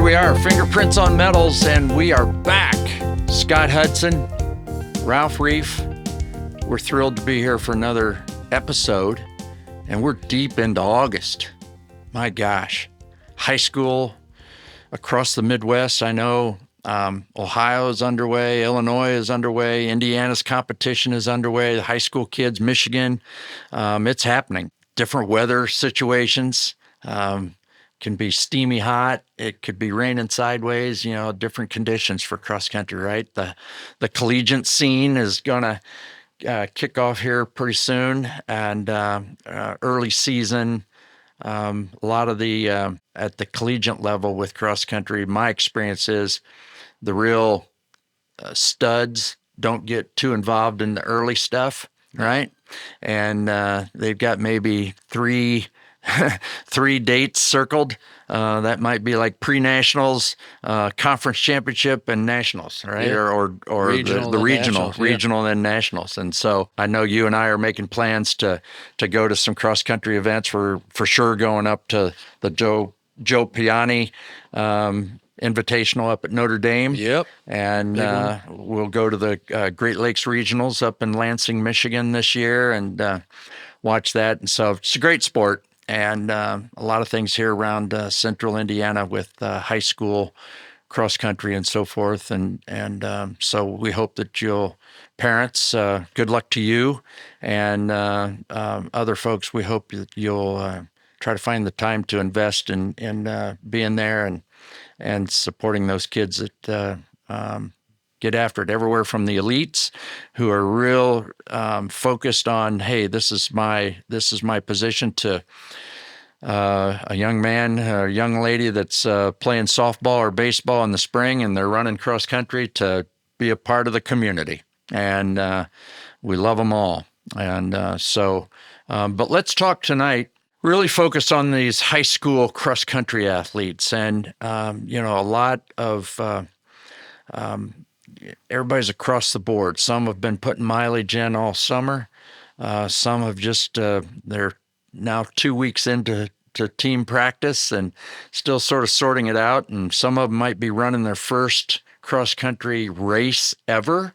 we are, Fingerprints on Metals, and we are back. Scott Hudson, Ralph Reiff. We're thrilled to be here for another episode, and we're deep into August. My gosh. High school across the Midwest, I know. Ohio is underway, Illinois is underway, Indiana's competition is underway, the high school kids, Michigan, it's happening. Different weather situations, can be steamy hot, it could be raining sideways, different conditions for cross country, right? The collegiate scene is going to kick off here pretty soon, and early season. A lot of the at the collegiate level with cross country, my experience is the real studs don't get too involved in the early stuff, right? And they've got maybe three dates circled. That might be like pre-nationals, conference championship, and nationals, right? Yeah. Or Regional the and regional, nationals, yeah. regional and nationals. And so I know you and I are making plans to go to some cross country events. We're for sure going up to the Joe Piani Invitational up at Notre Dame. Yep. And we'll go to the Great Lakes Regionals up in Lansing, Michigan this year and watch that. And so it's a great sport. And a lot of things here around central Indiana with high school cross country and so forth. And so we hope that parents, good luck to you and other folks. We hope that you'll try to find the time to invest in being there and supporting those kids that get after it, everywhere from the elites who are real focused on, hey, this is my position, to a young man, a young lady that's playing softball or baseball in the spring and they're running cross country to be a part of the community. And we love them all. And but let's talk tonight, really focus on these high school cross country athletes. And, a lot of everybody's across the board. Some have been putting mileage in all summer. Some have just, they're now 2 weeks into team practice and still sort of sorting it out. And some of them might be running their first cross country race ever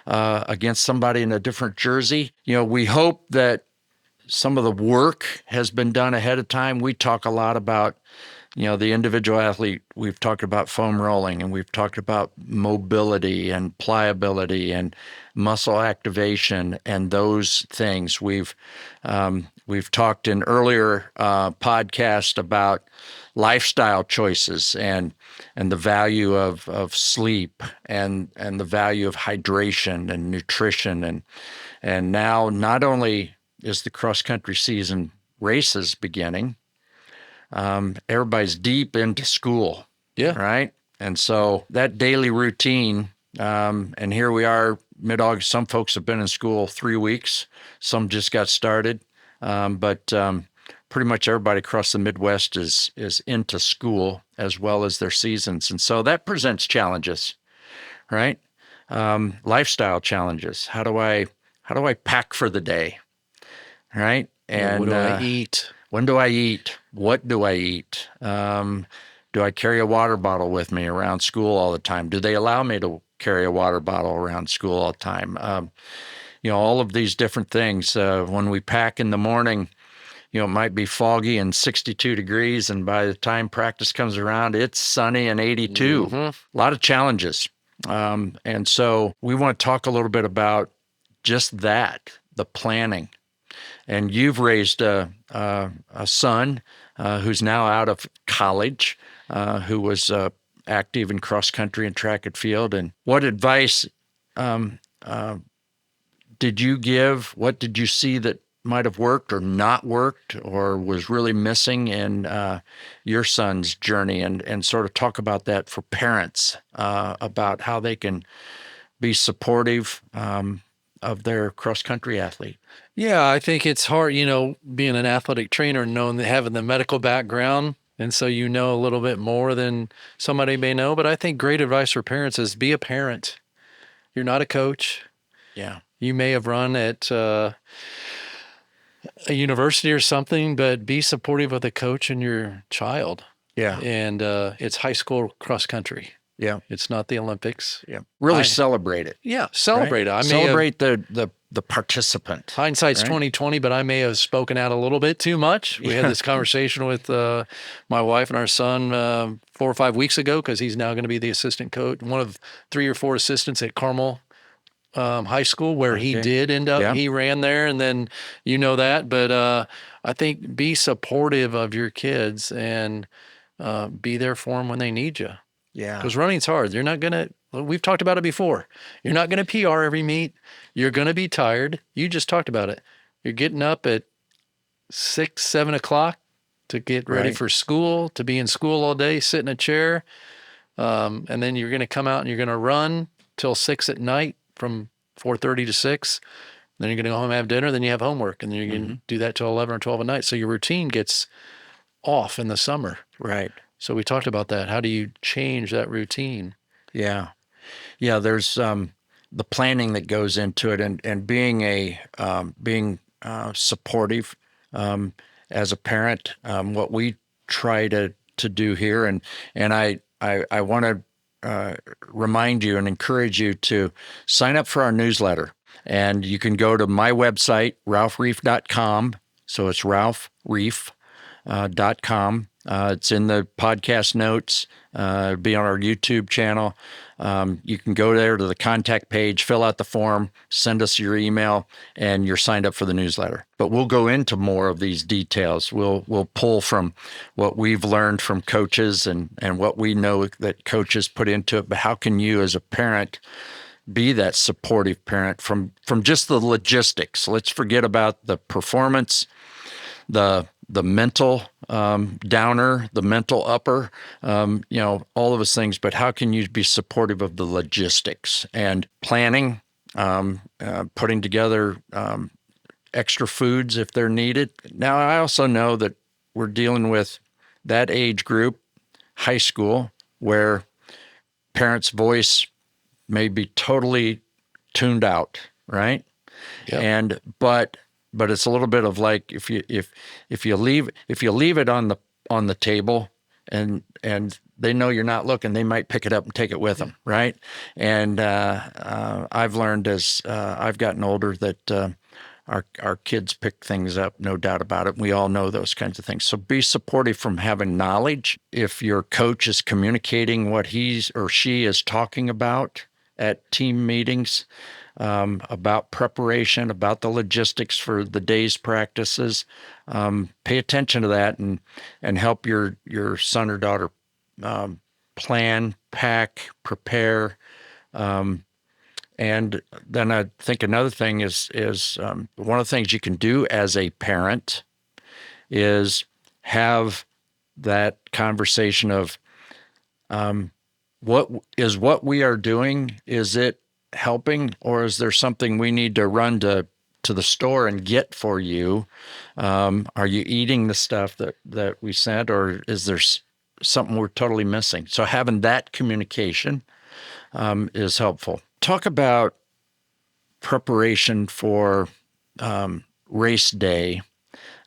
against somebody in a different jersey. We hope that some of the work has been done ahead of time. We talk a lot about, the individual athlete. We've talked about foam rolling, and we've talked about mobility and pliability and muscle activation and those things. We've talked in earlier podcast about lifestyle choices and the value of sleep and the value of hydration and nutrition. And now not only is the cross-country season races beginning, everybody's deep into school, right? And so that daily routine, and here we are mid-August, some folks have been in school 3 weeks, some just got started, but pretty much everybody across the Midwest is into school as well as their seasons. And so that presents challenges, right? Lifestyle challenges. How do I pack for the day? Right? And what do I eat? When do I eat? What do I eat? Do I carry a water bottle with me around school all the time? Do they allow me to carry a water bottle around school all the time? All of these different things. When we pack in the morning, it might be foggy and 62 degrees, and by the time practice comes around, it's sunny and 82. Mm-hmm. A lot of challenges. And so we want to talk a little bit about just that, the planning. And you've raised a son who's now out of college, who was active in cross country and track and field. And what advice did you give? What did you see that might have worked or not worked or was really missing in your son's journey? And sort of talk about that for parents, about how they can be supportive of their cross-country athlete. Yeah, I think it's hard, being an athletic trainer and knowing that having the medical background, and so a little bit more than somebody may know. But I think great advice for parents is be a parent. You're not a coach. Yeah. You may have run at a university or something, but be supportive of the coach and your child. Yeah. and it's high school cross country. Yeah. It's not the Olympics. Yeah. Really celebrate it. Yeah, Right? celebrate it. I may have, Celebrate the participant. hindsight's right? 2020, but I may have spoken out a little bit too much. We had this conversation with my wife and our son 4 or 5 weeks ago, because he's now going to be the assistant coach, one of 3 or 4 assistants at Carmel High School, where he Okay. did end up. Yeah. He ran there, and then that. But I think be supportive of your kids and be there for them when they need you. Yeah. Because running's hard. You're not going to, we've talked about it before. You're not going to PR every meet. You're going to be tired. You just talked about it. You're getting up at 6, 7 o'clock to get ready Right. for school, to be in school all day, sit in a chair. And then you're going to come out and you're going to run till 6 at night from 4:30 to 6. Then you're going to go home and have dinner. Then you have homework. And then you're going to do that till 11 or 12 at night. So your routine gets off in the summer. Right. So we talked about that. How do you change that routine? Yeah. Yeah. There's the planning that goes into it, and being supportive as a parent. What we try to do here, and I want to remind you and encourage you to sign up for our newsletter. And you can go to my website, ralphreiff.com. So it's ralphreiff.com. It's in the podcast notes. It'll be on our YouTube channel. You can go there to the contact page, fill out the form, send us your email, and you're signed up for the newsletter. But we'll go into more of these details. We'll pull from what we've learned from coaches and what we know that coaches put into it. But how can you, as a parent, be that supportive parent from just the logistics? Let's forget about the performance, the mental downer, the mental upper, all of those things. But how can you be supportive of the logistics and planning, putting together extra foods if they're needed? Now, I also know that we're dealing with that age group, high school, where parents' voice may be totally tuned out, right? Yep. And but it's a little bit of like if you leave it on the table and they know you're not looking, they might pick it up and take it with them, right? And I've learned as I've gotten older that our kids pick things up, no doubt about it. We all know those kinds of things. So be supportive from having knowledge. If your coach is communicating what he's or she is talking about at team meetings, about preparation, about the logistics for the day's practices, pay attention to that and help your son or daughter plan, pack, prepare. And then I think another thing is one of the things you can do as a parent is have that conversation of what we are doing, is it helping, or is there something we need to run to the store and get for you? Are you eating the stuff that we sent, or is there something we're totally missing? So having that communication is helpful. Talk about preparation for race day.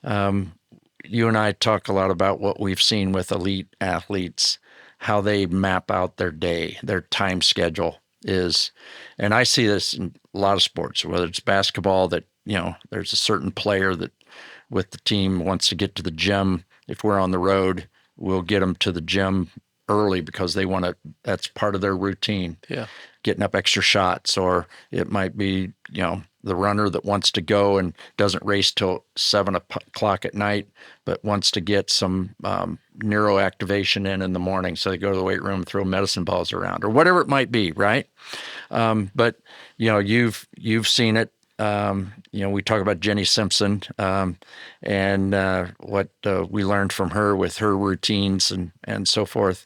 You and I talk a lot about what we've seen with elite athletes, how they map out their day, their time schedule is. And I see this in a lot of sports, whether it's basketball, that, there's a certain player that with the team wants to get to the gym. If we're on the road, we'll get them to the gym early because they want to, that's part of their routine. Yeah. Getting up extra shots, or it might be, the runner that wants to go and doesn't race till 7 o'clock at night, but wants to get some neuroactivation in the morning. So they go to the weight room and throw medicine balls around, or whatever it might be, right? But you've seen it. We talk about Jenny Simpson and what we learned from her with her routines and so forth.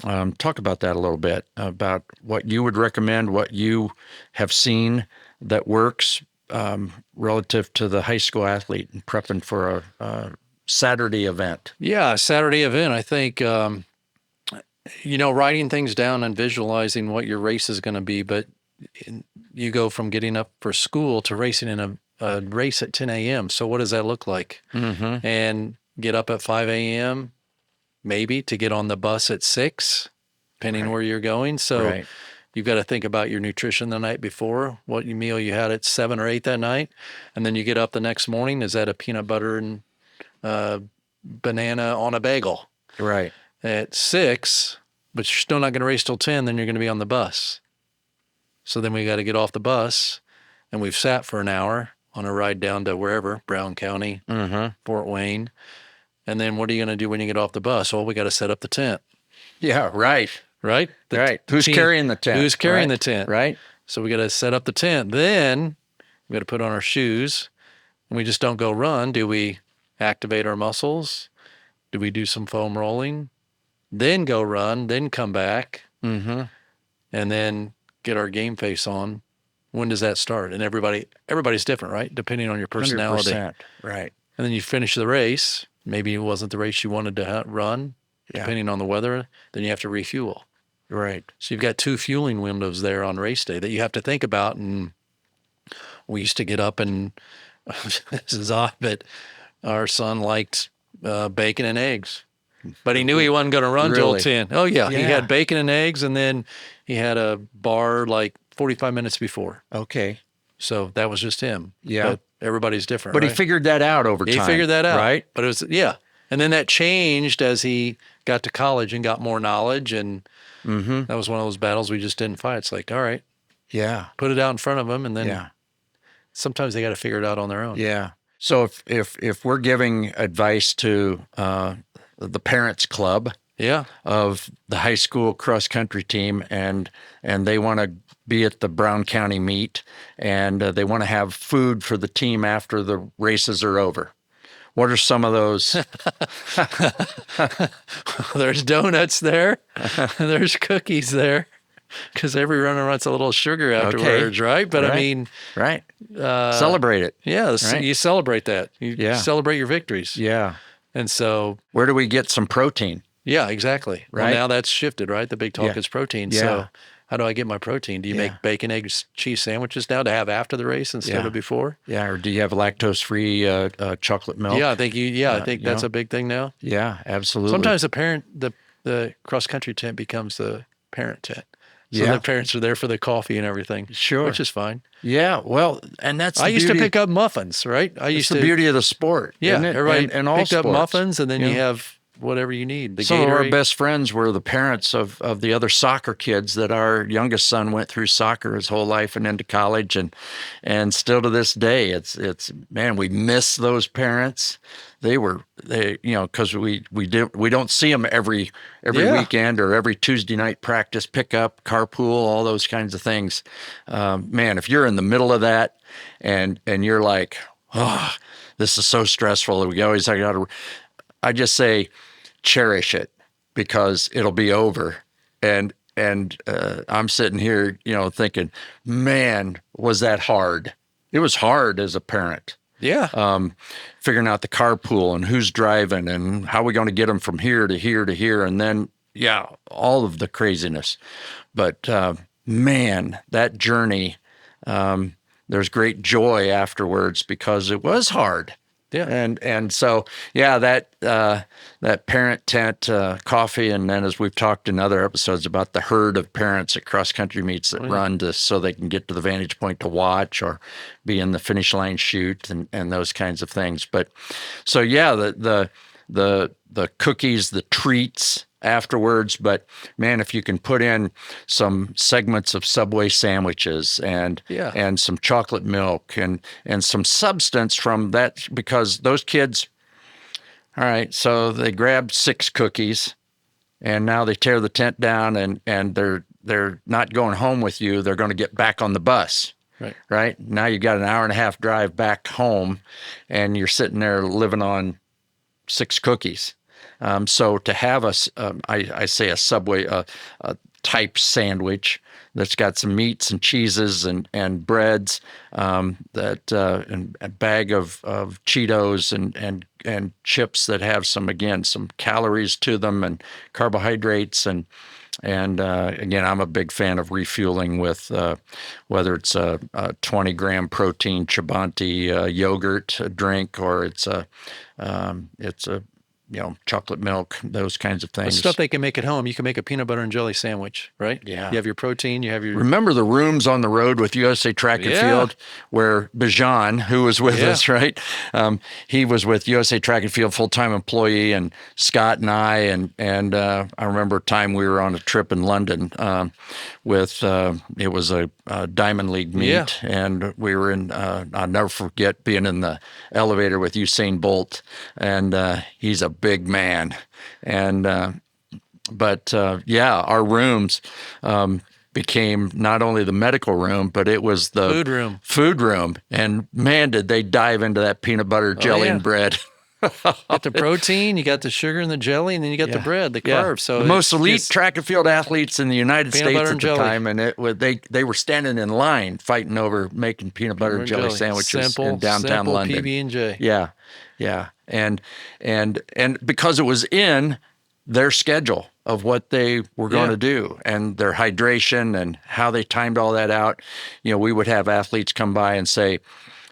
Talk about that a little bit, about what you would recommend, what you have seen that works relative to the high school athlete and prepping for a Saturday event. Yeah, Saturday event. I think, writing things down and visualizing what your race is going to be, but you go from getting up for school to racing in a race at 10 a.m. So what does that look like? Mm-hmm. And get up at 5 a.m., maybe to get on the bus at 6, depending where you're going. So Right. you've got to think about your nutrition the night before, what meal you had at 7 or 8 that night. And then you get up the next morning. Is that a peanut butter and banana on a bagel Right. at 6, but you're still not going to race till 10, then you're going to be on the bus. So then we got to get off the bus, and we've sat for an hour on a ride down to wherever, Brown County, Fort Wayne. And then what are you going to do when you get off the bus? Well, we got to set up the tent. Yeah. Right. Right? Right. Who's carrying the tent? Who's carrying Right. the tent? Right. So we got to set up the tent. Then we got to put on our shoes, and we just don't go run. Do we activate our muscles? Do we do some foam rolling? Then go run, then come back, and then get our game face on. When does that start? And everybody's different, right? Depending on your personality. 100%. Right. And then you finish the race. Maybe it wasn't the race you wanted to run, depending on the weather. Then you have to refuel. Right. So you've got 2 fueling windows there on race day that you have to think about. And we used to get up and this is odd, but our son liked bacon and eggs. But he knew he wasn't going to run till Really? 10. Oh, yeah. He Yeah. had bacon and eggs, and then he had a bar like 45 minutes before. Okay. So that was just him. Yeah. But everybody's different. But he right? figured that out over time. He figured that out. Right. But it was, yeah. And then that changed as he got to college and got more knowledge. And that was one of those battles we just didn't fight. It's like, all right, Yeah. put it out in front of them. And then Yeah. sometimes they got to figure it out on their own. Yeah. So if we're giving advice to the parents club Yeah. of the high school cross country team, and they want to be at the Brown County meet, and they want to have food for the team after the races are over, what are some of those? There's donuts there. There's cookies there. Because every runner wants a little sugar afterwards, right? But I Right. mean, Right. Celebrate it. yeah, Right. you celebrate that. You Yeah. celebrate your victories. Yeah. And so, Where do we get some protein? yeah, exactly. Well, Right. now that's shifted, right? The big talk Yeah. is protein. Yeah. So how do I get my protein? Do you Yeah. make bacon, eggs, cheese sandwiches now to have after the race instead Yeah. of before? Yeah. Or do you have lactose-free chocolate milk? Yeah, I think I think you that's know. a big thing now. Yeah. Absolutely. Sometimes the cross country tent becomes the parent tent. So Yeah. the parents are there for the coffee and everything. Sure. Which is fine. Yeah. Well, and that's I used to pick up muffins, right? It's the beauty of the sport. Yeah, isn't it? everybody and all picked up sports. muffins, and then you Yeah. have whatever you need. The Some of our Gatorade. best friends were the parents of the other soccer kids that our youngest son went through soccer his whole life and into college, and still to this day, it's man, we miss those parents. They because we don't see them every Yeah. weekend or every Tuesday night practice, pickup, carpool, all those kinds of things. Man, if you're in the middle of that and you're like, oh, this is so stressful, I just say, cherish it because it'll be over. And I'm sitting here, thinking, man, was that hard? It was hard as a parent. Yeah. Figuring out the carpool and who's driving and how we going to get them from here to here to here. And then, all of the craziness. But man, that journey, there's great joy afterwards because it was hard. Yeah. And so, that parent tent, coffee, and then as we've talked in other episodes about the herd of parents at cross country meets that run so they can get to the vantage point to watch or be in the finish line chute and those kinds of things. But so the cookies, the treats afterwards, but man, if you can put in some segments of Subway sandwiches and some chocolate milk and some substance from that, because those kids, all right, so they grabbed 6 cookies and now they tear the tent down and they're not going home with you. They're going to get back on the bus. Right. Now you got an hour and a half drive back home and you're sitting there living on 6 cookies. So to have I say a Subway type sandwich that's got some meats and cheeses and breads, and a bag of Cheetos and chips that have some calories to them and carbohydrates and again, I'm a big fan of refueling with whether it's a 20-gram protein Chobani yogurt drink or it's a chocolate milk, those kinds of But things. stuff they can make at home. You can make a peanut butter and jelly sandwich, right? Yeah. You have your protein, you have your... Remember the rooms on the road with USA Track and Field where Bijan, who was with us, right? He was with USA Track and Field, full-time employee, and Scott and I, and I remember a time we were on a trip in London with, it was a Diamond League meet, and we were in, I'll never forget being in the elevator with Usain Bolt, and he's a big man. And but our rooms became not only the medical room, but it was the food room. And man, did they dive into that peanut butter, jelly, and bread. Got the protein, you got the sugar and the jelly, and then you got the bread, the carbs. So the most elite track and field athletes in the United States at the time, and they were standing in line fighting over making peanut butter and jelly sandwiches in downtown London. PB&J. Yeah, and because it was in their schedule of what they were going to do and their hydration and how they timed all that out. We would have athletes come by and say,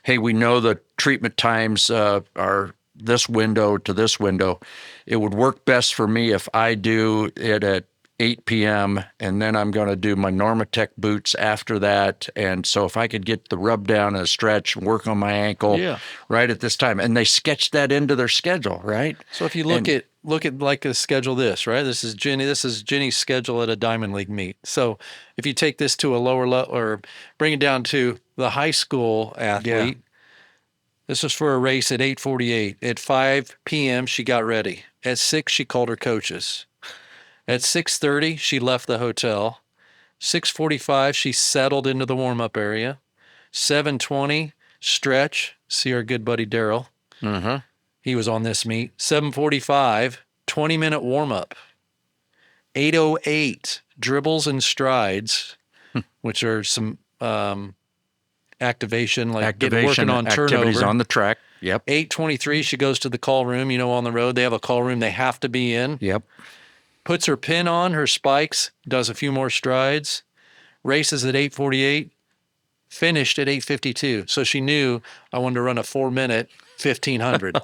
hey, we know the treatment times are this window to this window. It would work best for me if I do it at 8 p.m. and then I'm going to do my Normatec boots after that. And so if I could get the rub down and a stretch and work on my ankle right at this time, and they sketched that into their schedule, right? So if you look at like a schedule right? This is Jenny's schedule at a Diamond League meet. So if you take this to a lower level or bring it down to the high school athlete, this was for a race at 8:48. At 5 p.m., she got ready. At 6, she called her coaches. At 6:30, she left the hotel. 6:45, she settled into the warm-up area. 7:20, stretch. See our good buddy Daryl. Mm-hmm. He was on this meet. 7:45, 20-minute warm-up. 8:08, dribbles and strides, which are some activation, working on activities turnover. on the track. Yep. 8:23, she goes to the call room. On the road, they have a call room they have to be in. Yep. Puts her pin on, her spikes, does a few more strides, races at 8:48, finished at 8:52. So she knew I wanted to run a 4-minute 1500.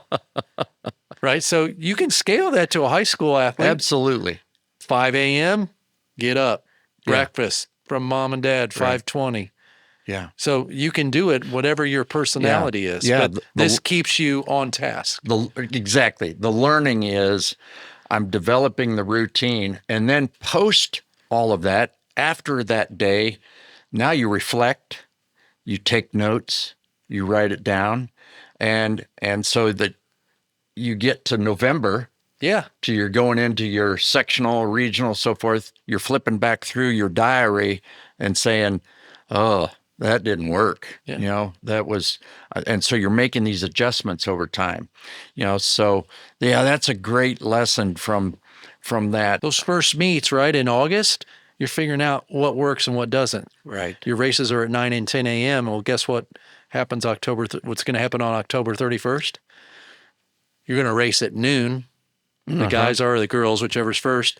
Right? So you can scale that to a high school athlete. Absolutely. 5 a.m., get up, breakfast from mom and dad, 5:20. Yeah. So you can do it, whatever your personality is. Yeah. But this keeps you on task. Exactly. The learning is I'm developing the routine, and then post all of that, after that day, now you reflect, you take notes, you write it down, and so that you get to November, to you're going into your sectional, regional, so forth, you're flipping back through your diary and saying, oh, that didn't work. That was, and so you're making these adjustments over time, so that's a great lesson from that. Those first meets, right, in August, you're figuring out what works and what doesn't. Right. Your races are at 9 and 10 a.m. Well, guess what happens what's going to happen on October 31st? You're going to race at noon. The guys are, the girls, whichever's first,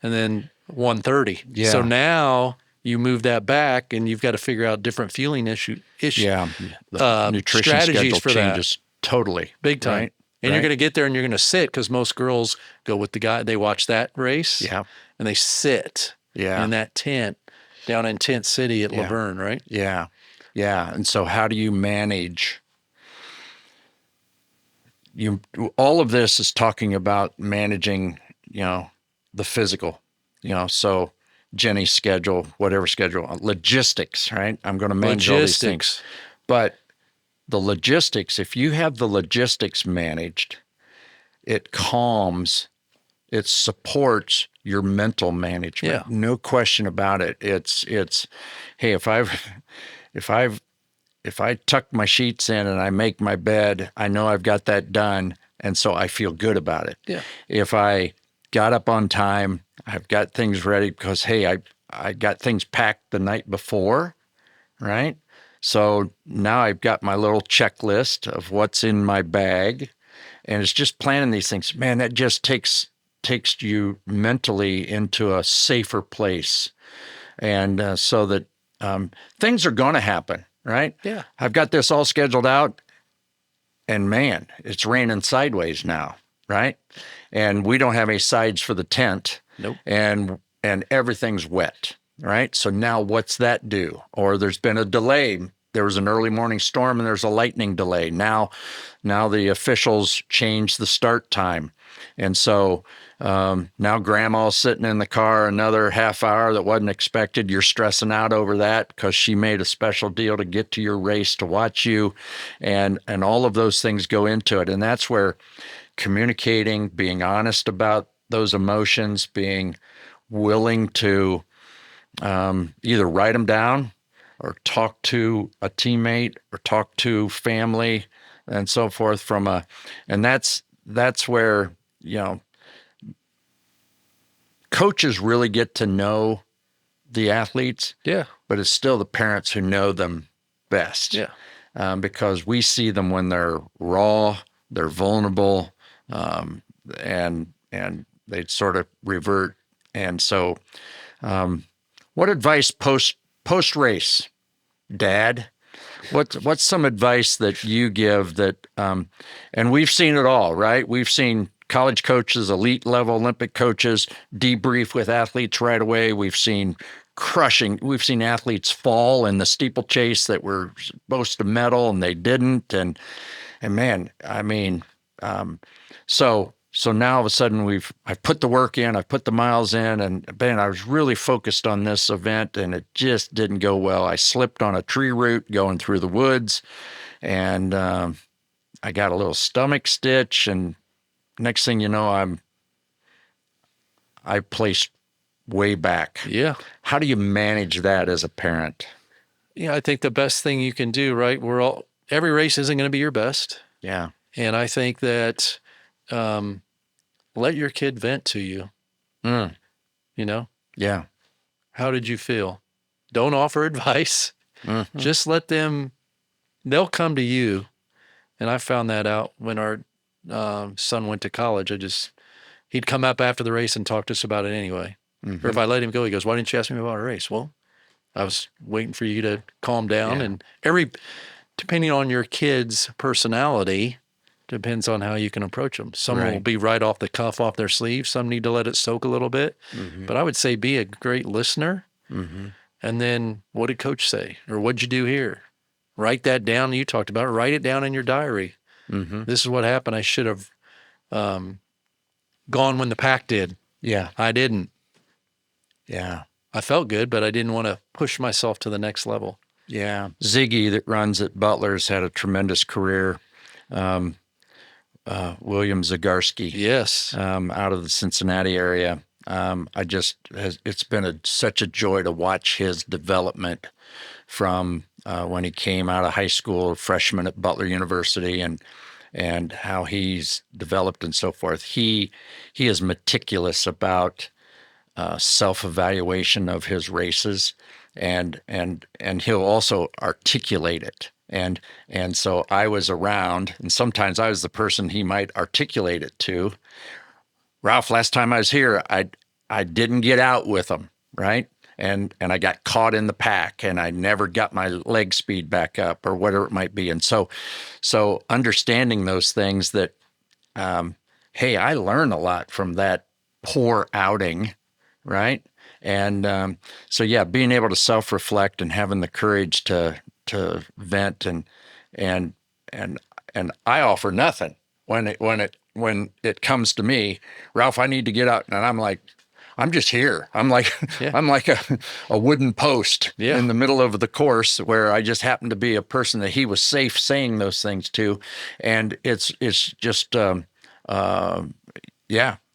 and then 1:30. Yeah. So now you move that back, and you've got to figure out different fueling issue. Yeah. The nutrition strategies schedule for changes totally. Big time. Right? And you're going to get there and you're going to sit, because most girls go with the guy. They watch that race. Yeah. And they sit in that tent down in Tent City at Laverne, right? Yeah. Yeah. And so how do you manage? All of this is talking about managing, the physical, so Jenny's schedule, whatever schedule, logistics, right? I'm going to manage all these things. But the logistics, if you have the logistics managed, it calms, it supports your mental management. Yeah. No question about it. It's hey, if I tuck my sheets in and I make my bed, I know I've got that done, and so I feel good about it. Yeah. If I got up on time, I've got things ready because, hey, I got things packed the night before, right? So now I've got my little checklist of what's in my bag, and it's just planning these things. Man, that just takes you mentally into a safer place, and so that things are going to happen. Right? Yeah. I've got this all scheduled out, and man, it's raining sideways now, right? And we don't have any sides for the tent. Nope. And everything's wet, right? So now what's that do? Or there's been a delay. There was an early morning storm and there's a lightning delay. Now the officials changed the start time. And so now grandma's sitting in the car another half hour that wasn't expected. You're stressing out over that because she made a special deal to get to your race to watch you. And all of those things go into it. And that's where communicating, being honest about those emotions, being willing to either write them down or talk to a teammate or talk to family and so forth and that's where, coaches really get to know the athletes. Yeah. But it's still the parents who know them best. Yeah. Because we see them when they're raw, they're vulnerable, and they sort of revert. And so, what advice post race, Dad? What's some advice that you give that? And we've seen it all, right? We've seen college coaches, elite level Olympic coaches debrief with athletes right away. We've seen athletes fall in the steeplechase that were supposed to medal and they didn't. And man, I mean, so now all of a sudden I've put the work in, I've put the miles in, and man, I was really focused on this event and it just didn't go well. I slipped on a tree root going through the woods and I got a little stomach stitch, and next thing you know, I placed way back. Yeah. How do you manage that as a parent? Yeah, I think the best thing you can do, right? Every race isn't going to be your best. Yeah. And I think that let your kid vent to you. Yeah. How did you feel? Don't offer advice. Mm-hmm. Just let them, they'll come to you. And I found that out when our son went to college. He'd come up after the race and talk to us about it anyway. Mm-hmm. Or if I let him go, he goes, "Why didn't you ask me about a race?" Well, I was waiting for you to calm down. Yeah. And depending on your kid's personality, depends on how you can approach them. Some will be right off the cuff, off their sleeve. Some need to let it soak a little bit. Mm-hmm. But I would say be a great listener. Mm-hmm. And then, what did coach say? Or what'd you do here? Write that down. You talked about it. Write it down in your diary. Mm-hmm. This is what happened. I should have gone when the pack did. Yeah. I didn't. Yeah. I felt good, but I didn't want to push myself to the next level. Yeah. Ziggy, that runs at Butler's, had a tremendous career. William Zagarsky. Yes. Out of the Cincinnati area. It's been such a joy to watch his development from when he came out of high school, freshman at Butler University, and how he's developed and so forth. He is meticulous about self-evaluation of his races, and he'll also articulate it. And so I was around, and sometimes I was the person he might articulate it to. Ralph, last time I was here, I didn't get out with him, right? And I got caught in the pack, and I never got my leg speed back up, or whatever it might be. And so understanding those things that, hey, I learned a lot from that poor outing, right? And so yeah, being able to self-reflect and having the courage to vent and I offer nothing when it comes to me. Ralph, I need to get out, and I'm like, I'm just here. I'm like I'm like a wooden post in the middle of the course where I just happen to be a person that he was safe saying those things to, and it's just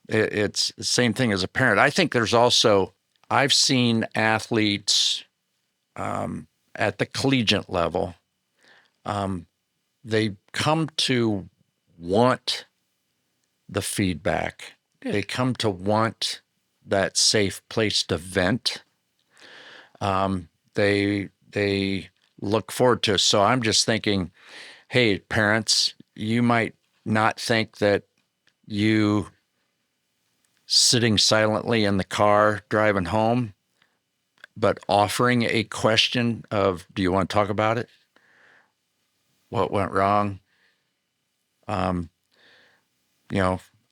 it's the same thing as a parent. I think there's also, I've seen athletes at the collegiate level, they come to want the feedback. Yeah. They come to want that safe place to vent. They look forward to it. So I'm just thinking, hey, parents, you might not think that you sitting silently in the car driving home, but offering a question of, do you want to talk about it? What went wrong?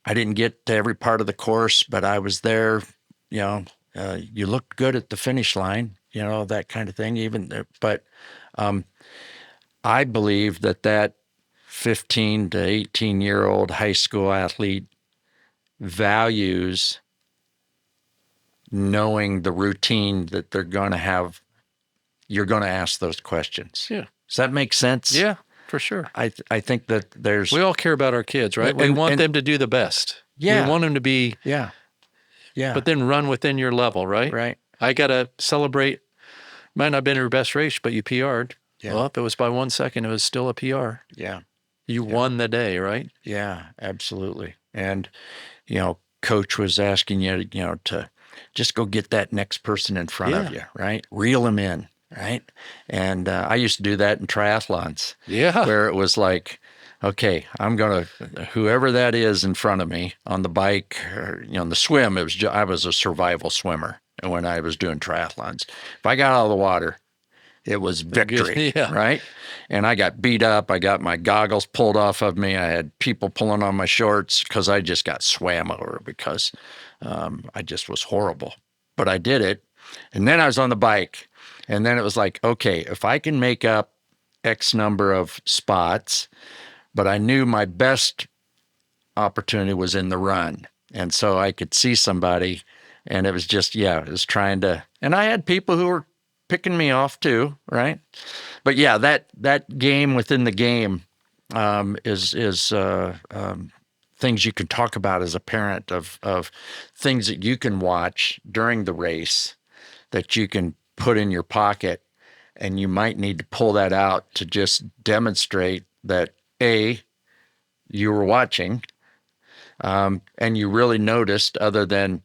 I didn't get to every part of the course, but I was there. You know, you looked good at the finish line. You know, that kind of thing. But I believe that 15 to 18-year-old high school athlete values knowing the routine that they're going to have. You're going to ask those questions. Yeah. Does that make sense? Yeah, for sure. I think that We all care about our kids, right? We want them to do the best. Yeah. We want them to be, yeah. but then run within your level, right? Right. I got to celebrate. Might not have been your best race, but you PR'd. Yeah. Well, if it was by 1 second, it was still a PR. Yeah. You won the day, right? Yeah, absolutely. And, you know, coach was asking you, you know, to just go get that next person in front of you, right? Reel them in, right? And I used to do that in triathlons. Yeah. Where it was like, okay, I'm going to, whoever that is in front of me on the bike or, you know, on the swim, I was a survival swimmer when I was doing triathlons. If I got out of the water, it was victory, right? And I got beat up. I got my goggles pulled off of me. I had people pulling on my shorts because I just got swam over because I just was horrible. But I did it. And then I was on the bike. And then it was like, okay, if I can make up X number of spots, but I knew my best opportunity was in the run. And so I could see somebody, and it was just, it was trying to, and I had people who were picking me off too, right? But yeah, that game within the game is things you can talk about as a parent of things that you can watch during the race that you can put in your pocket, and you might need to pull that out to just demonstrate that you were watching, and you really noticed, other than,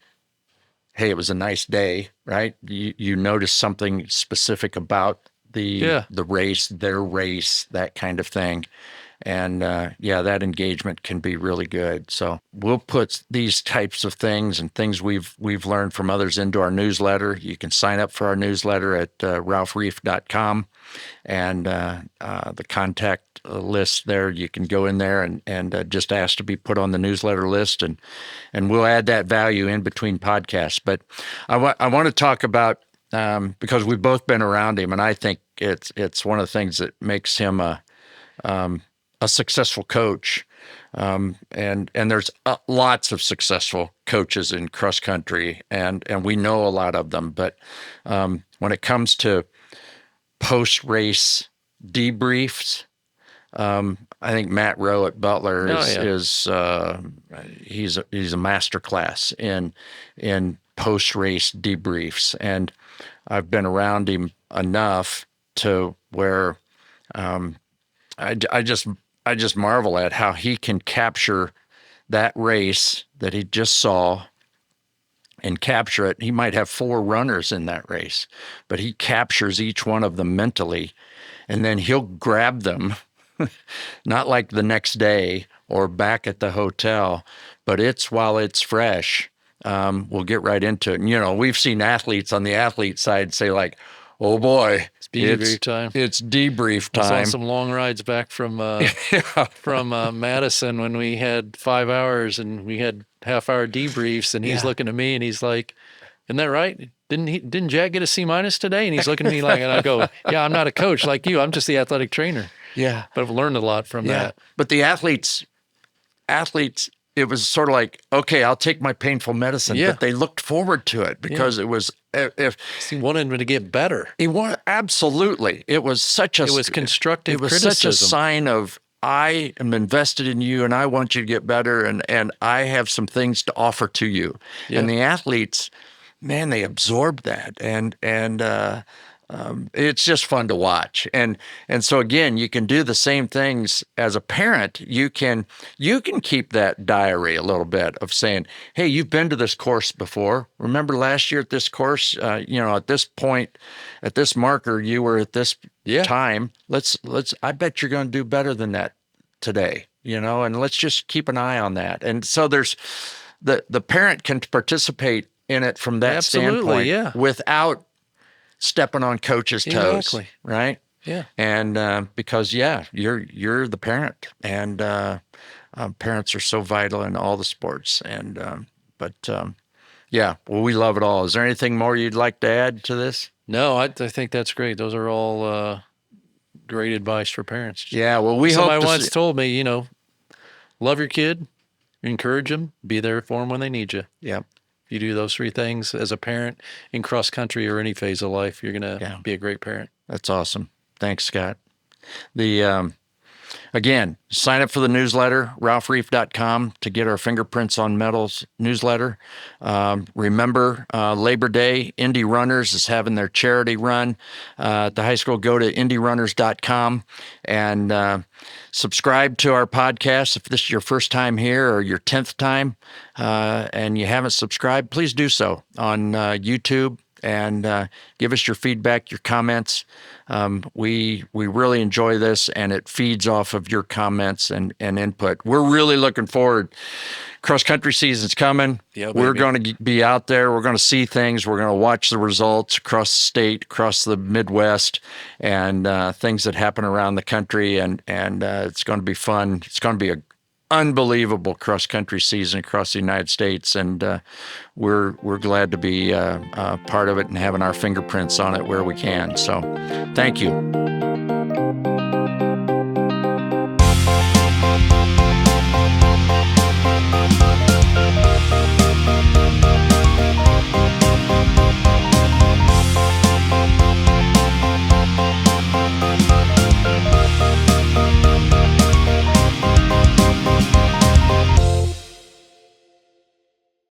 hey, it was a nice day, right? You noticed something specific about the race, their race, that kind of thing. And that engagement can be really good. So we'll put these types of things and things we've learned from others into our newsletter. You can sign up for our newsletter at ralphreiff.com, and the contact list there. You can go in there and just ask to be put on the newsletter list, and we'll add that value in between podcasts. But I want to talk about, because we've both been around him, and I think it's one of the things that makes him a successful coach. And there's lots of successful coaches in cross country, and we know a lot of them. But when it comes to post-race debriefs, I think Matt Rowe at Butler is he's a master class in post-race debriefs, and I've been around him enough to where I just marvel at how he can capture that race that he just saw and capture it. He might have 4 runners in that race, but he captures each one of them mentally, and then he'll grab them, not like the next day or back at the hotel, but it's while it's fresh. We'll get right into it. And, you know, we've seen athletes on the athlete side say like, oh boy, it's debrief time. It's debrief time. I saw some long rides back from Madison when we had 5 hours and we had half-hour debriefs, and he's looking at me and he's like, "Isn't that right? Didn't Jack get a C- today?" And he's looking at me like, and I go, "Yeah, I'm not a coach like you. I'm just the athletic trainer." Yeah, but I've learned a lot from that. But the athletes, it was sort of like, okay, I'll take my painful medicine, but they looked forward to it because it was, if he wanted him to get better. He wanted, absolutely. It was constructive It was criticism. such a sign of, I am invested in you and I want you to get better, and I have some things to offer to you. Yeah. And the athletes, man, they absorbed that, and it's just fun to watch. And so again, you can do the same things as a parent. You can keep that diary a little bit of saying, hey, you've been to this course before. Remember last year at this course, at this point, at this marker, you were at this time. I bet you're going to do better than that today, and let's just keep an eye on that. And so there's the parent can participate in it from that standpoint without stepping on coach's toes, right? Yeah. And because you're the parent, and Parents are so vital in all the sports, yeah, well, we love it all. Is there anything more you'd like to add to this? No, I think that's great. Those are all great advice for parents. Yeah, well, we hope Somebody to once see. told me, love your kid, encourage them, be there for them when they need you. Yeah, If you do those three things as a parent in cross country or any phase of life, you're going to be a great parent. that's awesome. Thanks, Scott. The Again, sign up for the newsletter, ralphreiff.com, to get our Fingerprints on Medals newsletter. Remember, Labor Day, Indy Runners is having their charity run at the high school. Go to indyrunners.com and subscribe to our podcast. If this is your first time here or your 10th time and you haven't subscribed, please do so on YouTube. And give us your feedback, your comments. We really enjoy this, and it feeds off of your comments and input. We're really looking forward. Cross country season's coming. Yeah, we're going to be out there. We're going to see things. We're going to watch the results across the state, across the Midwest, and things that happen around the country. And it's going to be fun. It's going to be a unbelievable cross country season across the United States, and we're glad to be part of it and having our fingerprints on it where we can. So, thank you.